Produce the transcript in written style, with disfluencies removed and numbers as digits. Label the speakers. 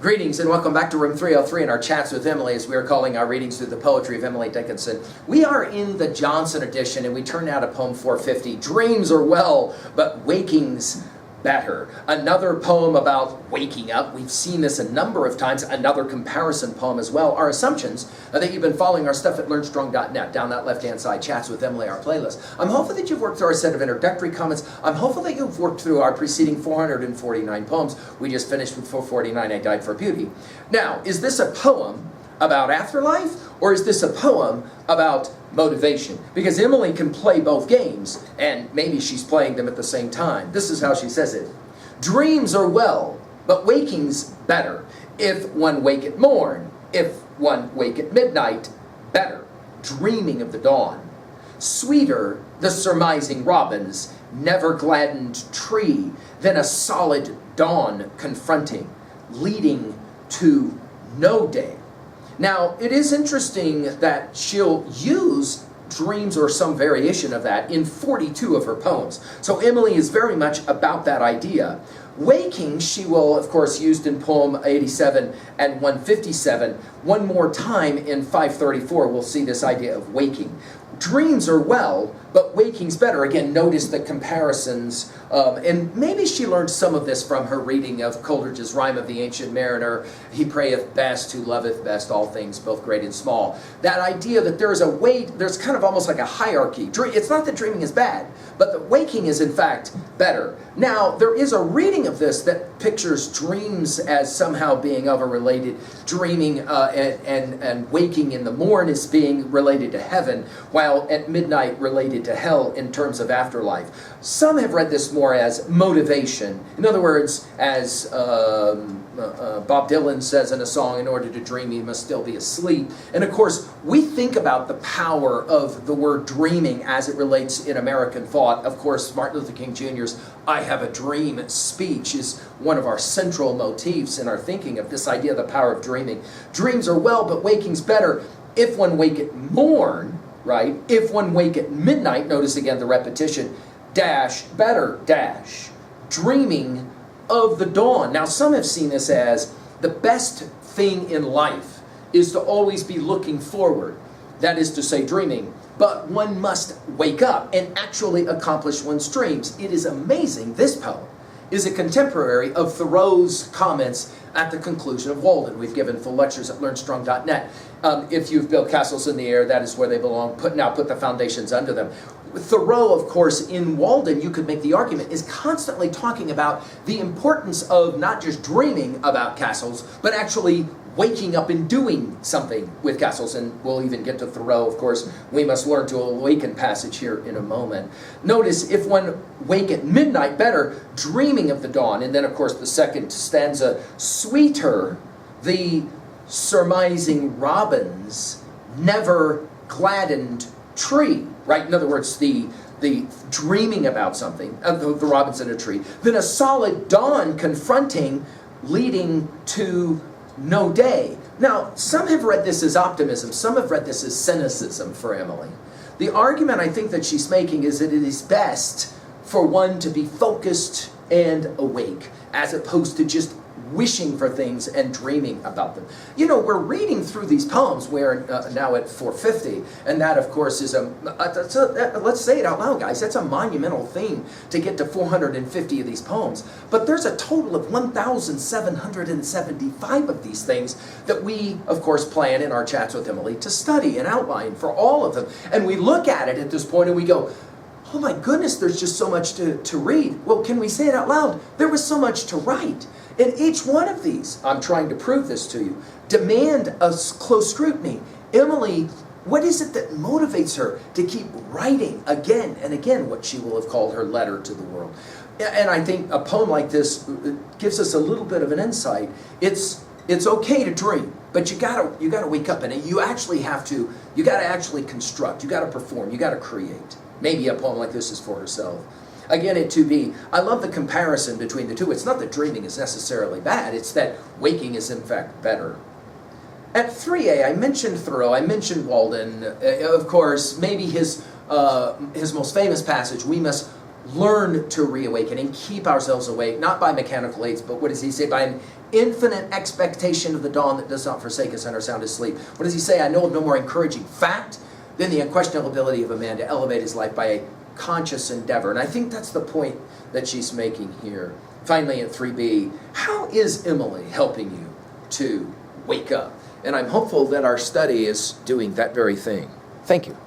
Speaker 1: Greetings and welcome back to room 303 in our chats with Emily, as we are calling our readings through the poetry of Emily Dickinson. We are in the Johnson edition, and we turn now to poem 450. Dreams are well, but waking's better. Another poem about waking up. We've seen this a number of times. Another comparison poem as well. Our assumptions are that you've been following our stuff at learnstrong.net. Down that left-hand side, Chats with Emily, our playlist. I'm hopeful that you've worked through our set of introductory comments. I'm hopeful that you've worked through our preceding 449 poems. We just finished with 449, I Died for Beauty. Now, is this a poem about afterlife, or is this a poem about motivation? Because Emily can play both games, and maybe she's playing them at the same time. This is how she says it. Dreams are well, but waking's better. If one wake at morn, if one wake at midnight, better. Dreaming of the dawn. Sweeter the surmising robin's never gladdened tree than a solid dawn confronting, leading to no day. Now, it is interesting that she'll use dreams or some variation of that in 42 of her poems. So Emily is very much about that idea. Waking, she will, of course, used in poem 87 and 157. One more time in 534, we'll see this idea of waking. Dreams are well, but waking's better. Again, notice the comparisons. And maybe she learned some of this from her reading of Coleridge's Rime of the Ancient Mariner. He prayeth best who loveth best all things, both great and small. That idea that there is a way, there's kind of almost like a hierarchy. It's not that dreaming is bad, but that waking is in fact better. Now, there is a reading of this that pictures dreams as somehow being of a related, dreaming and waking in the morn as being related to heaven, while at midnight related to hell in terms of afterlife. Some have read this more as motivation. In other words, as Bob Dylan says in a song, in order to dream you must still be asleep. And of course, we think about the power of the word dreaming as it relates in American thought. Of course, Martin Luther King Jr.'s I Have a Dream speech is one of our central motifs in our thinking of this idea of the power of dreaming. Dreams are well, but waking's better. If one wake at morn, right? If one wake at midnight, notice again the repetition, dash, better, dash. Dreaming of the dawn. Now, some have seen this as the best thing in life is to always be looking forward. That is to say, dreaming. But one must wake up and actually accomplish one's dreams. It is amazing. This poem is a contemporary of Thoreau's comments at the conclusion of Walden. We've given full lectures at learnstrong.net. If you've built castles in the air, that is where they belong. Put the foundations under them. Thoreau, of course, in Walden, you could make the argument, is constantly talking about the importance of not just dreaming about castles, but actually waking up and doing something with castles. And we'll even get to Thoreau, of course. We must learn to awaken passage here in a moment. Notice, if one wake at midnight, better, dreaming of the dawn. And then, of course, the second stanza, sweeter the surmising robin's never gladdened tree. Right? In other words, the dreaming about something, the robins in a tree, than a solid dawn confronting, leading to no day. Now, some have read this as optimism. Some have read this as cynicism for Emily. The argument I think that she's making is that it is best for one to be focused and awake, as opposed to just wishing for things and dreaming about them. You know, we're reading through these poems. We're now at 450, and that, of course, is let's say it out loud, guys. That's a monumental theme to get to 450 of these poems. But there's a total of 1,775 of these things that we, of course, plan in our chats with Emily to study and outline for all of them. And we look at it at this point and we go, oh my goodness, there's just so much to read. Well, can we say it out loud? There was so much to write. And each one of these, I'm trying to prove this to you, demand a close scrutiny. Emily, what is it that motivates her to keep writing again and again what she will have called her letter to the world? And I think a poem like this gives us a little bit of an insight. It's okay to dream, but you gotta wake up, and you gotta actually construct, you gotta perform, you gotta create. Maybe a poem like this is for herself. Again, at 2b, I love the comparison between the two. It's not that dreaming is necessarily bad, it's that waking is in fact better. At 3a, I mentioned Thoreau, I mentioned Walden. Of course, maybe his most famous passage, we must learn to reawaken and keep ourselves awake, not by mechanical aids, but what does he say? By an infinite expectation of the dawn that does not forsake us in our soundest sleep. What does he say? I know of no more encouraging fact than the unquestionable ability of a man to elevate his life by a conscious endeavor. And I think that's the point that she's making here. Finally, in 3b, how is Emily helping you to wake up? And I'm hopeful that our study is doing that very thing. Thank you.